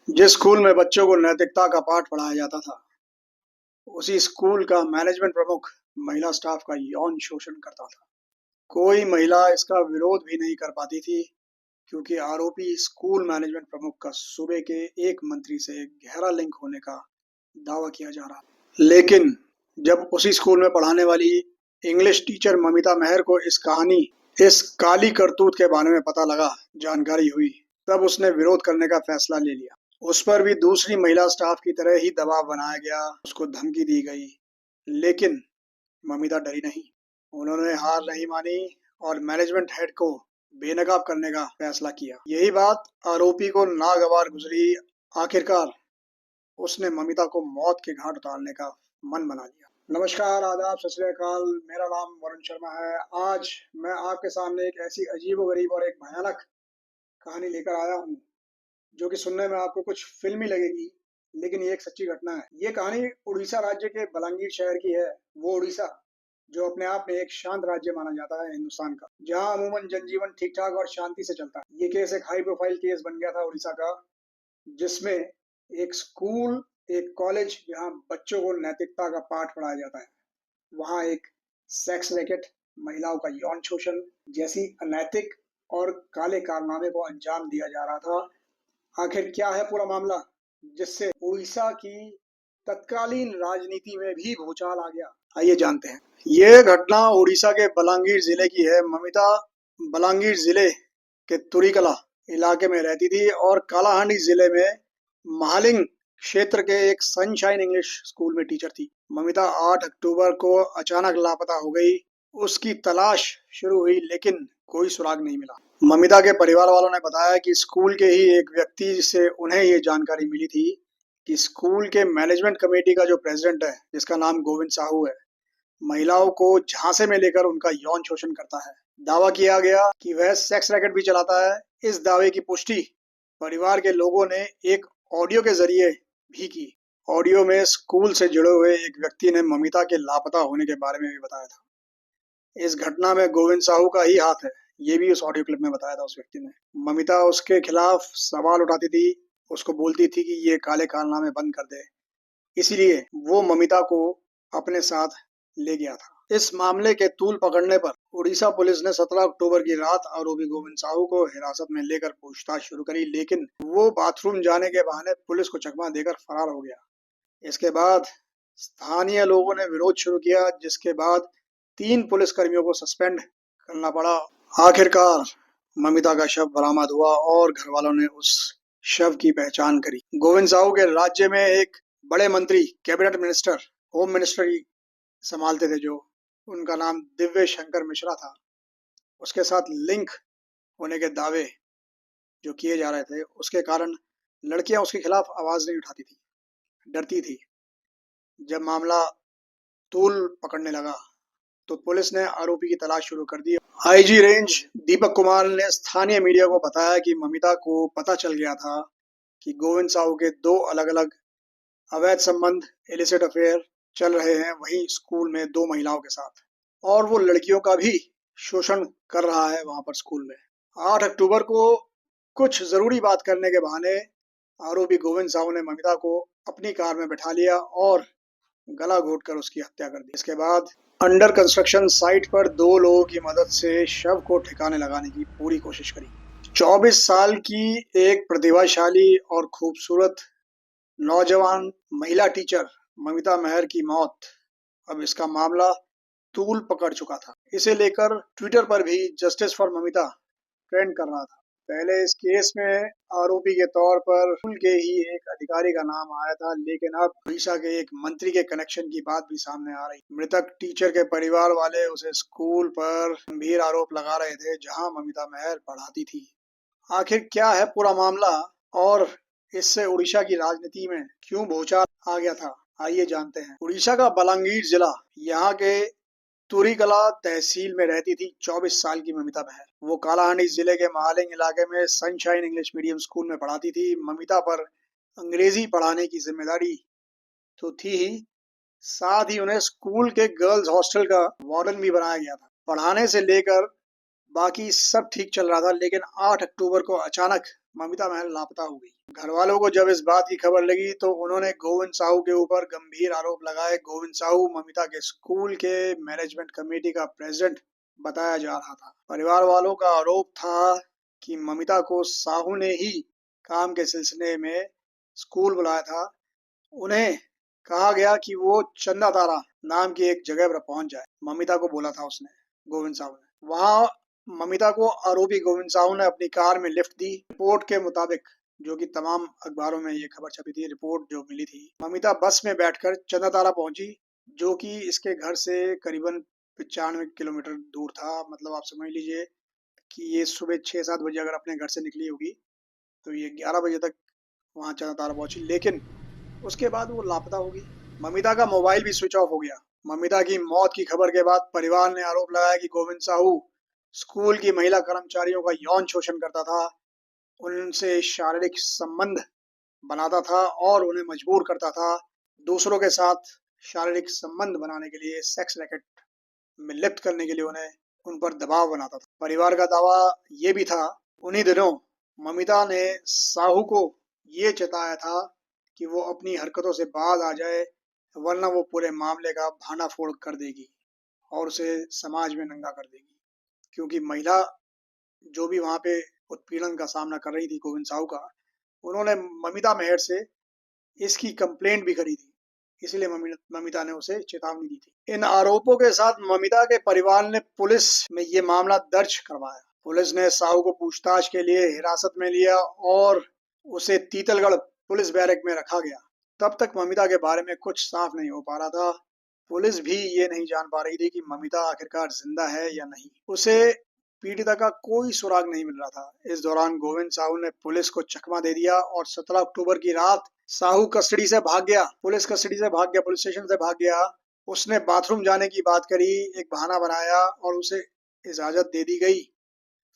जिस स्कूल में बच्चों को नैतिकता का पाठ पढ़ाया जाता था, उसी स्कूल का मैनेजमेंट प्रमुख महिला स्टाफ का यौन शोषण करता था। कोई महिला इसका विरोध भी नहीं कर पाती थी, क्योंकि आरोपी स्कूल मैनेजमेंट प्रमुख का सूबे के एक मंत्री से गहरा लिंक होने का दावा किया जा रहा। लेकिन जब उसी स्कूल में पढ़ाने वाली इंग्लिश टीचर ममिता महर को इस काली करतूत के बारे में पता लगा, जानकारी हुई, तब उसने विरोध करने का फैसला ले लिया। उस पर भी दूसरी महिला स्टाफ की तरह ही दबाव बनाया गया, उसको धमकी दी गई, लेकिन ममिता डरी नहीं। उन्होंने हार नहीं मानी और मैनेजमेंट हेड को बेनकाब करने का फैसला किया। यही बात आरोपी को नागवार गुजरी। आखिरकार उसने ममिता को मौत के घाट उतारने का मन बना लिया। नमस्कार, आदाब, सत श्री अकाल। मेरा नाम वरुण शर्मा है। आज मैं आपके सामने एक ऐसी अजीबोगरीब और एक भयानक कहानी लेकर आया हूँ, जो कि सुनने में आपको कुछ फिल्मी लगेगी, लेकिन ये एक सच्ची घटना है। ये कहानी उड़ीसा राज्य के बलांगीर शहर की है। वो उड़ीसा जो अपने आप में एक शांत राज्य माना जाता है हिंदुस्तान का, जहाँ अमूमन जनजीवन ठीक ठाक और शांति से चलता है। ये केस एक हाई प्रोफाइल केस बन गया था उड़ीसा का, जिसमें एक स्कूल, एक कॉलेज, जहाँ बच्चों को नैतिकता का पाठ पढ़ाया जाता है, वहाँ एक सेक्स रैकेट, महिलाओं का यौन शोषण जैसी अनैतिक और काले कारनामे को अंजाम दिया जा रहा था। आखिर क्या है पूरा मामला, जिससे उड़ीसा की तत्कालीन राजनीति में भी भूचाल आ गया? आइए जानते हैं। ये घटना उड़ीसा के बलांगीर जिले की है। ममिता बलांगीर जिले के तुरीकला इलाके में रहती थी और कालाहांडी जिले में महालिंग क्षेत्र के एक सनशाइन इंग्लिश स्कूल में टीचर थी। ममिता 8 अक्टूबर को अचानक लापता हो गई। उसकी तलाश शुरू हुई, लेकिन कोई सुराग नहीं मिला। ममिता के परिवार वालों ने बताया कि स्कूल के ही एक व्यक्ति से उन्हें ये जानकारी मिली थी कि स्कूल के मैनेजमेंट कमेटी का जो प्रेसिडेंट है, जिसका नाम गोविंद साहू है, महिलाओं को झांसे में लेकर उनका यौन शोषण करता है। दावा किया गया कि वह सेक्स रैकेट भी चलाता है। इस दावे की पुष्टि परिवार के लोगों ने एक ऑडियो के जरिए भी की। ऑडियो में स्कूल से जुड़े हुए एक व्यक्ति ने ममिता के लापता होने के बारे में भी बताया था। इस घटना में गोविंद साहू का ही हाथ है, ये भी उस ऑडियो क्लिप में बताया था उस व्यक्ति ने। ममिता उसके खिलाफ सवाल उठाती थी, उसको बोलती थी कि ये काले कारनामे बंद कर दे, इसीलिए वो ममिता को अपने साथ ले गया था। इस मामले के तूल पकड़ने पर उड़ीसा पुलिस ने 17 अक्टूबर की रात आरोपी गोविंद साहू को हिरासत में लेकर पूछताछ शुरू करी, लेकिन वो बाथरूम जाने के बहाने पुलिस को चकमा देकर फरार हो गया। इसके बाद स्थानीय लोगों ने विरोध शुरू किया, जिसके बाद 3 पुलिसकर्मियों को सस्पेंड करना पड़ा। आखिरकार ममिता का शव बरामद हुआ और घर वालों ने उस शव की पहचान करी। गोविंद साहू के राज्य में एक बड़े मंत्री, कैबिनेट मिनिस्टर, होम मिनिस्टर संभालते थे, जो उनका नाम दिव्य शंकर मिश्रा था। उसके साथ लिंक होने के दावे जो किए जा रहे थे, उसके कारण लड़कियां उसके खिलाफ आवाज नहीं उठाती थी, डरती थी। जब मामला तूल पकड़ने लगा तो पुलिस ने आरोपी की तलाश शुरू कर दी। आईजी रेंज दीपक कुमार ने स्थानीय मीडिया को बताया कि ममिता को पता चल गया था कि गोविंद साहू के 2 अलग-अलग अवैध संबंध, इलिसिट अफेयर चल रहे हैं, वहीं स्कूल में 2 महिलाओं के साथ, और वो लड़कियों का भी शोषण कर रहा है वहां पर स्कूल में। 8 अक्टूबर को कुछ जरूरी बात करने के बहाने आरोपी गोविंद साहू ने ममिता को अपनी कार में बैठा लिया और गला घोटकर उसकी हत्या कर दी। इसके बाद अंडर कंस्ट्रक्शन साइट पर 2 लोगों की मदद से शव को ठिकाने लगाने की पूरी कोशिश करी। 24 साल की एक प्रतिभाशाली और खूबसूरत नौजवान महिला टीचर ममिता महर की मौत, अब इसका मामला तूल पकड़ चुका था। इसे लेकर ट्विटर पर भी जस्टिस फॉर ममिता ट्रेंड कर रहा था। पहले इस केस में आरोपी के तौर पर स्कूल के ही एक अधिकारी का नाम आया था, लेकिन अब उड़ीसा के एक मंत्री के कनेक्शन की बात भी सामने आ रही। मृतक टीचर के परिवार वाले उसे स्कूल पर गंभीर आरोप लगा रहे थे, जहां ममिता महर पढ़ाती थी। आखिर क्या है पूरा मामला और इससे उड़ीसा की राजनीति में क्यों भूचाल आ गया था, आइए जानते हैं। उड़ीसा का बलांगीर जिला, यहाँ के तुरीकला तहसील में रहती थी 24 साल की ममिता महर। वो कालाहांडी जिले के महालिंग इलाके में सनशाइन इंग्लिश मीडियम स्कूल में पढ़ाती थी। ममिता पर अंग्रेजी पढ़ाने की जिम्मेदारी तो थी ही, साथ ही उन्हें स्कूल के गर्ल्स हॉस्टल का वार्डन भी बनाया गया था। पढ़ाने से लेकर बाकी सब ठीक चल रहा था, लेकिन 8 अक्टूबर को अचानक ममिता महल लापता हो गई। घर वालों को जब इस बात की खबर लगी तो उन्होंने गोविंद साहू के ऊपर गंभीर आरोप लगाए। गोविंद साहू ममिता के स्कूल के मैनेजमेंट कमेटी का प्रेसिडेंट बताया जा रहा था। परिवार वालों का आरोप था कि ममिता को साहू ने ही काम के सिलसिले में स्कूल बुलाया था। उन्हें कहा गया कि वो चंदा तारा नाम की एक जगह पर पहुंच जाए। ममिता को बोला था उसने, गोविंद साहू ने। वहां ममिता को आरोपी गोविंद साहू ने अपनी कार में लिफ्ट दी। रिपोर्ट के मुताबिक, जो कि तमाम अखबारों में ये खबर छपी थी, रिपोर्ट जो मिली थी, ममिता बस में बैठकर चंदा तारा पहुंची, जो कि इसके घर से करीबन 95 किलोमीटर दूर था। मतलब आप समझ लीजिए कि ये सुबह 6-7 बजे अगर अपने घर से निकली होगी तो ये 11 बजे तक वहां चंदा तारा पहुंची। लेकिन उसके बाद वो लापता हो गई। ममिता का मोबाइल भी स्विच ऑफ हो गया। ममिता की मौत की खबर के बाद परिवार ने आरोप लगाया कि गोविंद साहू स्कूल की महिला कर्मचारियों का यौन शोषण करता था, उनसे शारीरिक संबंध बनाता था और उन्हें मजबूर करता था। दूसरों के साथ शारीरिक संबंध बनाने के लिए, सेक्स रैकेट में लिप्त करने के लिए उन्हें उन पर दबाव बनाता था। परिवार का दावा ये भी था, उन्हीं दिनों ममिता ने साहू को ये चेताया था कि वो अपनी हरकतों से बाज आ जाए, वरना वो पूरे मामले का भांडाफोड़ कर देगी और उसे समाज में नंगा कर देगी। क्योंकि महिला जो भी वहां पे उत्पीड़न का सामना कर रही थी गोविंद साहू का, उन्होंने ममिता मेहर से इसकी कंप्लेंट भी करी थी। इसलिए ममिता ने उसे चेतावनी दी थी। इन आरोपों के साथ ममिता के परिवार ने पुलिस में ये मामला दर्ज करवाया। पुलिस ने साहू को पूछताछ के लिए हिरासत में लिया और उसे तीतलगढ़ पुलिस बैरक में रखा गया। तब तक ममिता के बारे में कुछ साफ नहीं हो पा रहा था। पुलिस भी ये नहीं जान पा रही थी कि ममिता आखिरकार जिंदा है या नहीं। उसे पीड़िता का कोई सुराग नहीं मिल रहा था। इस दौरान गोविंद साहू ने पुलिस को चकमा दे दिया और 17 अक्टूबर की रात साहू कस्टडी से भाग गया। पुलिस कस्टडी से भाग गया, पुलिस स्टेशन से भाग गया। उसने बाथरूम जाने की बात करी, एक बहाना बनाया और उसे इजाजत दे दी गई।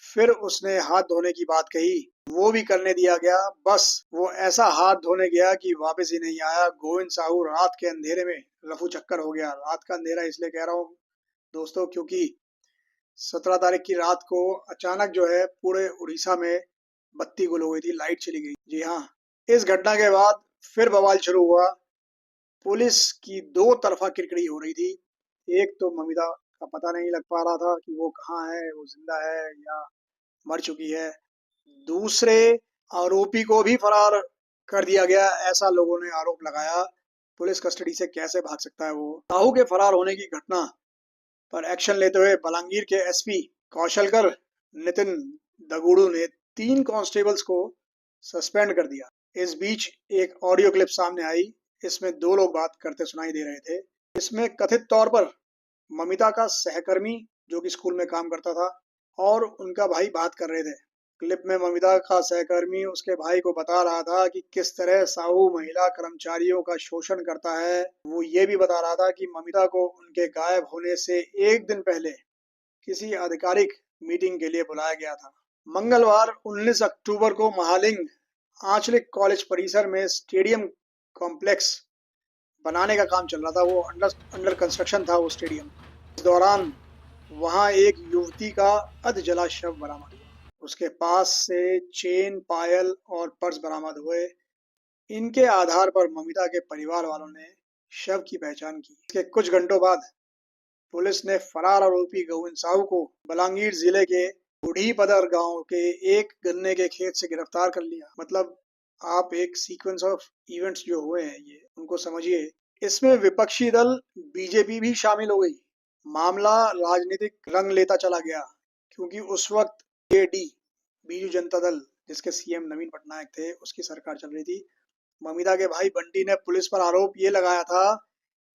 फिर उसने हाथ धोने की बात कही, वो भी करने दिया गया। बस वो ऐसा हाथ धोने गया कि वापस ही नहीं आया। गोविंद साहू रात के अंधेरे में रफू चक्कर हो गया। रात का अंधेरा इसलिए कह रहा हूँ दोस्तों, क्योंकि 17 तारीख की रात को अचानक जो है पूरे उड़ीसा में बत्ती गुल हो गई थी, लाइट चली गई। जी हाँ, इस घटना के बाद फिर बवाल शुरू हुआ। पुलिस की दो तरफा किरकिरी हो रही थी। एक तो ममिता का पता नहीं लग पा रहा था कि वो कहाँ है, वो जिंदा है या मर चुकी है। दूसरे आरोपी को भी फरार कर दिया गया, ऐसा लोगों ने आरोप लगाया। पुलिस कस्टडी से कैसे भाग सकता है वो। साहू के फरार होने की घटना पर एक्शन लेते हुए बलांगीर के एसपी कौशलकर नितिन दगुड़ू ने 3 कांस्टेबल्स को सस्पेंड कर दिया। इस बीच एक ऑडियो क्लिप सामने आई। इसमें 2 लोग बात करते सुनाई दे रहे थे। इसमें कथित तौर पर ममिता का सहकर्मी जो कि स्कूल में काम करता था और उनका भाई बात कर रहे थे। क्लिप में ममिता का सहकर्मी उसके भाई को बता रहा था कि किस तरह साहू महिला कर्मचारियों का शोषण करता है। वो ये भी बता रहा था कि ममिता को उनके गायब होने से एक दिन पहले किसी आधिकारिक मीटिंग के लिए बुलाया गया था। मंगलवार 19 अक्टूबर को महालिंग आंचलिक कॉलेज परिसर में स्टेडियम कॉम्प्लेक्स बनाने का काम चल रहा था। वो अंडर कंस्ट्रक्शन था वो स्टेडियम। इस दौरान वहां एक युवती का अध जला शव बरामद हुआ। उसके पास से चेन, पायल और पर्स बरामद हुए। इनके आधार पर ममिता के परिवार वालों ने शव की पहचान की। इसके कुछ घंटों बाद पुलिस ने फरार आरोपी गोविंद साहू को बलांगीर जिले के बूढ़ीपदर गांव के एक गन्ने के खेत से गिरफ्तार कर लिया। मतलब आप एक सीक्वेंस ऑफ इवेंट्स जो हुए हैं ये उनको समझिए। इसमें विपक्षी दल बीजेपी भी शामिल हो गई। मामला राजनीतिक रंग लेता चला गया क्योंकि उस वक्त जेडी, बीजू जनता दल, जिसके सीएम नवीन पटनायक थे, उसकी सरकार चल रही थी। ममिता के भाई बंटी ने पुलिस पर आरोप ये लगाया था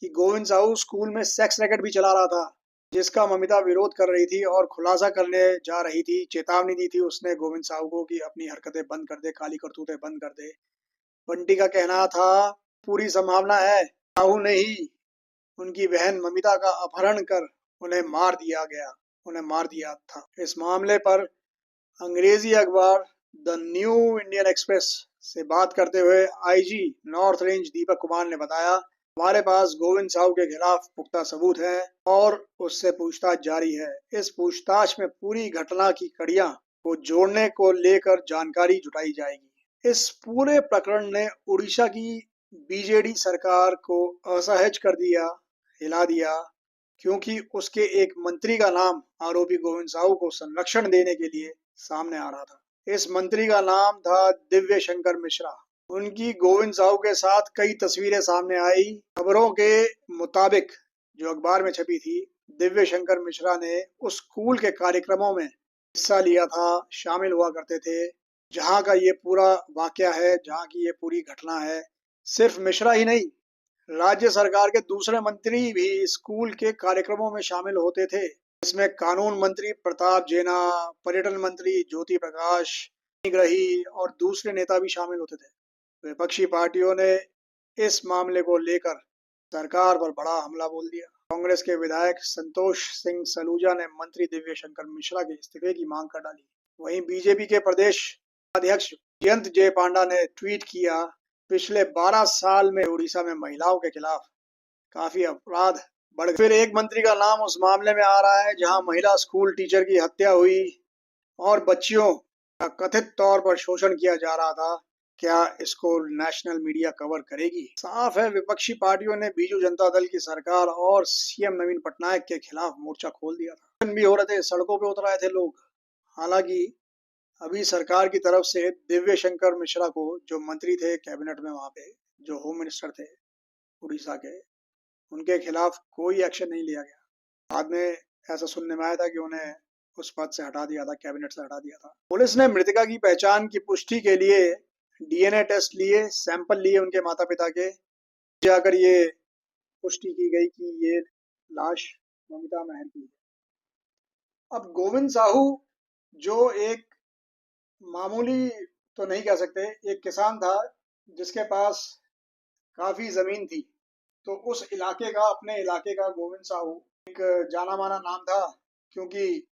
कि गोविंद साहू स्कूल में सेक्स रैकेट भी चला रहा था, जिसका ममिता विरोध कर रही थी और खुलासा करने जा रही थी। चेतावनी दी थी उसने गोविंद साहू को कि अपनी हरकतें बंद कर दे, काली करतूतें बंद कर दे। बंटी का कहना था पूरी संभावना है साहू ने ही उनकी बहन ममिता का अपहरण कर उन्हें मार दिया था। इस मामले पर अंग्रेजी अखबार द न्यू इंडियन एक्सप्रेस से बात करते हुए IG north range Deepak Kumar ने बताया, हमारे पास गोविंद साहू के खिलाफ पुख्ता सबूत है और उससे पूछताछ जारी है। इस पूछताछ में पूरी घटना की कड़ियां को जोड़ने को लेकर जानकारी जुटाई जाएगी। इस पूरे प्रकरण ने उड़ीसा की बीजेडी सरकार को असहज कर दिया, हिला दिया, क्योंकि उसके एक मंत्री का नाम आरोपी गोविंद साहू को संरक्षण देने के लिए सामने आ रहा था। इस मंत्री का नाम था दिव्य शंकर मिश्रा। उनकी गोविंद साहू के साथ कई तस्वीरें सामने आई। खबरों के मुताबिक जो अखबार में छपी थी, दिव्य शंकर मिश्रा ने उस स्कूल के कार्यक्रमों में हिस्सा लिया था, शामिल हुआ करते थे, जहां का ये पूरा वाकया है, जहां की ये पूरी घटना है। सिर्फ मिश्रा ही नहीं, राज्य सरकार के दूसरे मंत्री भी स्कूल के कार्यक्रमों में शामिल होते थे। इसमें कानून मंत्री प्रताप जेना, पर्यटन मंत्री ज्योति प्रकाश ग्रही और दूसरे नेता भी शामिल होते थे। विपक्षी पार्टियों ने इस मामले को लेकर सरकार पर बड़ा हमला बोल दिया। कांग्रेस के विधायक संतोष सिंह सलूजा ने मंत्री दिव्य शंकर मिश्रा के इस्तीफे की मांग कर डाली। वहीं बीजेपी के प्रदेश अध्यक्ष जयंत जय पांडा ने ट्वीट किया, पिछले 12 साल में उड़ीसा में महिलाओं के खिलाफ काफी अपराध बढ़ गए। फिर एक मंत्री का नाम उस मामले में आ रहा है जहां महिला स्कूल टीचर की हत्या हुई और बच्चियों का कथित तौर पर शोषण किया जा रहा था। क्या इसको नेशनल मीडिया कवर करेगी? साफ है, विपक्षी पार्टियों ने बीजू जनता दल की सरकार और सीएम नवीन पटनायक के खिलाफ मोर्चा खोल दिया था। भी हो रहे थे, सड़कों पे उतर आए थे लोग। हालांकि अभी सरकार की तरफ से दिव्य शंकर मिश्रा को, जो मंत्री थे कैबिनेट में, वहां पे जो होम मिनिस्टर थे उड़ीसा के, उनके खिलाफ कोई एक्शन नहीं लिया गया। बाद में ऐसा सुनने में आया था कि उन्हें उस पद से हटा दिया था, कैबिनेट से हटा दिया था। पुलिस ने मृतका की पहचान की पुष्टि के लिए डीएनए टेस्ट लिए, सैंपल लिए उनके माता पिता के, जाकर ये पुष्टि की गई कि ये लाश ममता महर की है। अब गोविंद साहू जो एक मामूली तो नहीं कह सकते, एक किसान था जिसके पास काफी जमीन थी, तो उस इलाके का, अपने इलाके का गोविंद साहू एक जाना माना नाम था, क्योंकि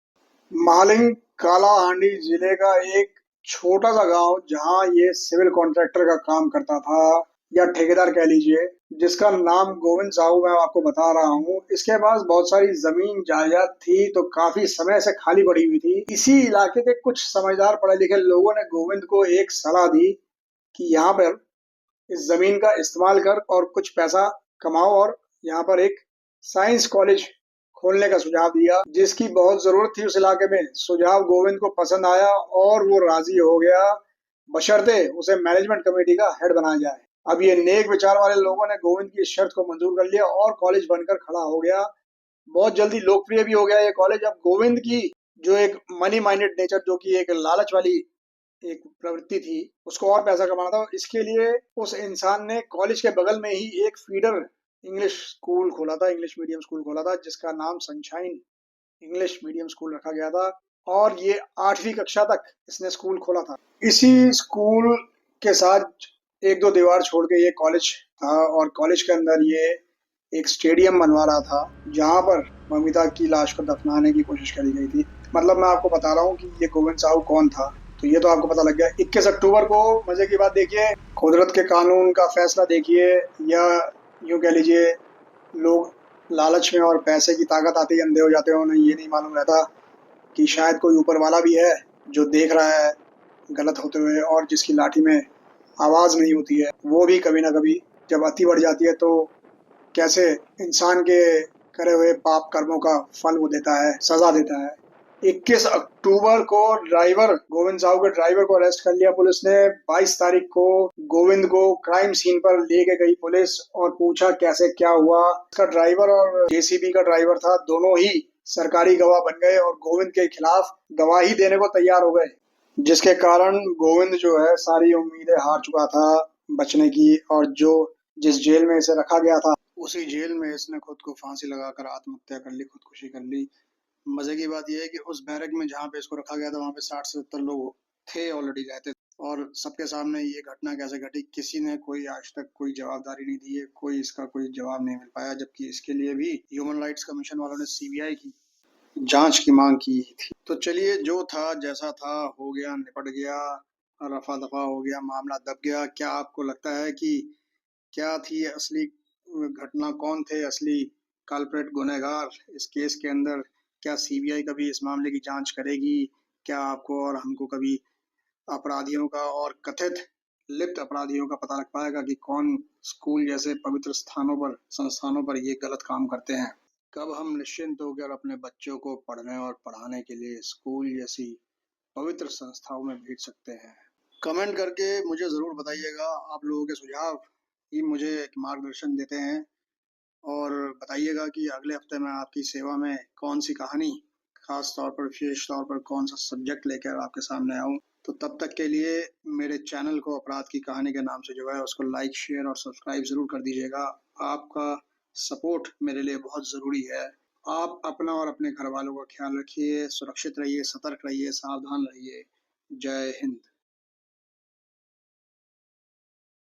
महालिंग कालाहांडी जिले का एक छोटा सा गांव जहां ये सिविल कॉन्ट्रैक्टर का काम करता था, या ठेकेदार कह लीजिए, जिसका नाम गोविंद साहू मैं आपको बता रहा हूँ। इसके पास बहुत सारी जमीन जायदाद थी, तो काफी समय से खाली पड़ी हुई थी। इसी इलाके के कुछ समझदार पढ़े लिखे लोगों ने गोविंद को एक सलाह दी कि यहाँ पर इस जमीन का इस्तेमाल कर और कुछ पैसा कमाओ, और यहाँ पर एक साइंस कॉलेज खोलने का सुझाव दिया, जिसकी बहुत जरूरत थी उस इलाके में। सुझाव गोविंद को पसंद आया और वो राजी हो गया, बशर्ते उसे मैनेजमेंट कमेटी का हेड बनाया जाए। अब ये नेक विचार वाले लोगों ने गोविंद की इस शर्त को मंजूर कर लिया और कॉलेज बनकर खड़ा हो गया। बहुत जल्दी लोकप्रिय भी हो गया ये कॉलेज। अब गोविंद की जो एक मनी माइंडेड नेचर, जो कि एक लालच वाली एक प्रवृत्ति थी, उसको और पैसा कमाना था, इसके लिए उस इंसान ने कॉलेज के बगल में ही एक फीडर इंग्लिश स्कूल खोला था, इंग्लिश मीडियम स्कूल खोला था, जिसका नाम सनशाइन इंग्लिश मीडियम स्कूल रखा गया था। और ये 8वीं कक्षा तक इसने स्कूल खोला था। इसी स्कूल के साथ एक दो दीवार छोड़ के ये कॉलेज था, और कॉलेज के अंदर ये एक स्टेडियम बनवा रहा था, जहां पर ममिता की लाश को दफनाने की कोशिश करी गई थी। मतलब मैं आपको बता रहा हूँ कि ये गोविंद साहू कौन था, तो ये तो आपको पता लग गया। 21 अक्टूबर को मजे की बात देखिए, कुदरत के कानून का फैसला देखिए, या यूं कह लीजिए, लोग लालच में और पैसे की ताकत आते ही अंधे हो जाते हैं। उन्हें ये नहीं मालूम रहता कि शायद कोई ऊपर वाला भी है जो देख रहा है गलत होते हुए, और जिसकी लाठी में आवाज नहीं होती है, वो भी कभी ना कभी जब अति बढ़ जाती है तो कैसे इंसान के करे हुए पाप कर्मों का फल वो देता है, सजा देता है। 21 अक्टूबर को ड्राइवर, गोविंद साहू के ड्राइवर को अरेस्ट कर लिया पुलिस ने। 22 तारीख को गोविंद को क्राइम सीन पर लेके गई पुलिस और पूछा कैसे क्या हुआ। इसका ड्राइवर और जेसीबी का ड्राइवर था, दोनों ही सरकारी गवाह बन गए और गोविंद के खिलाफ गवाही देने को तैयार हो गए, जिसके कारण गोविंद जो है सारी उम्मीदें हार चुका था बचने की, और जो जिस जेल में इसे रखा गया था, उसी जेल में इसने खुद को फांसी लगाकर आत्महत्या कर ली, खुदकुशी कर ली। मजे की बात यह है कि उस बैरक में जहाँ पे इसको रखा गया था, वहाँ पे 60 से 70 लोग थे, ऑलरेडी रहते, और सबके सामने ये घटना कैसे घटी, किसी ने कोई आज तक कोई जवाबदारी नहीं दी है, कोई इसका कोई जवाब नहीं मिल पाया। जबकि इसके लिए भी ह्यूमन राइट्स कमीशन वालों ने सीबीआई की जांच की मांग की थी। तो चलिए, जो था जैसा था हो गया, निपट गया, रफा दफा हो गया, मामला दब गया। क्या आपको लगता है कि क्या थी असली घटना, कौन थे असली कल्प्रेट, गुनहगार इस केस के अंदर? क्या सीबीआई कभी इस मामले की जांच करेगी? क्या आपको और हमको कभी अपराधियों का और कथित लिप्त अपराधियों का पता लग पाएगा कि कौन स्कूल जैसे पवित्र स्थानों पर संस्थानों पर ये गलत काम करते हैं? कब हम निश्चिंत होकर अपने बच्चों को पढ़ने और पढ़ाने के लिए स्कूल जैसी पवित्र संस्थाओं में भेज सकते हैं? कमेंट करके मुझे ज़रूर बताइएगा। आप लोगों के सुझाव ही मुझे एक मार्गदर्शन देते हैं। और बताइएगा कि अगले हफ्ते मैं आपकी सेवा में कौन सी कहानी, खास तौर पर विशेष तौर पर कौन सा सब्जेक्ट लेकर आपके सामने आऊं। तो तब तक के लिए मेरे चैनल को अपराध की कहानी के नाम से जो है उसको लाइक, शेयर और सब्सक्राइब ज़रूर कर दीजिएगा। आपका सपोर्ट मेरे लिए बहुत ज़रूरी है। आप अपना और अपने घर वालों का ख्याल रखिए, सुरक्षित रहिए, सतर्क रहिए, सावधान रहिए। जय हिंद।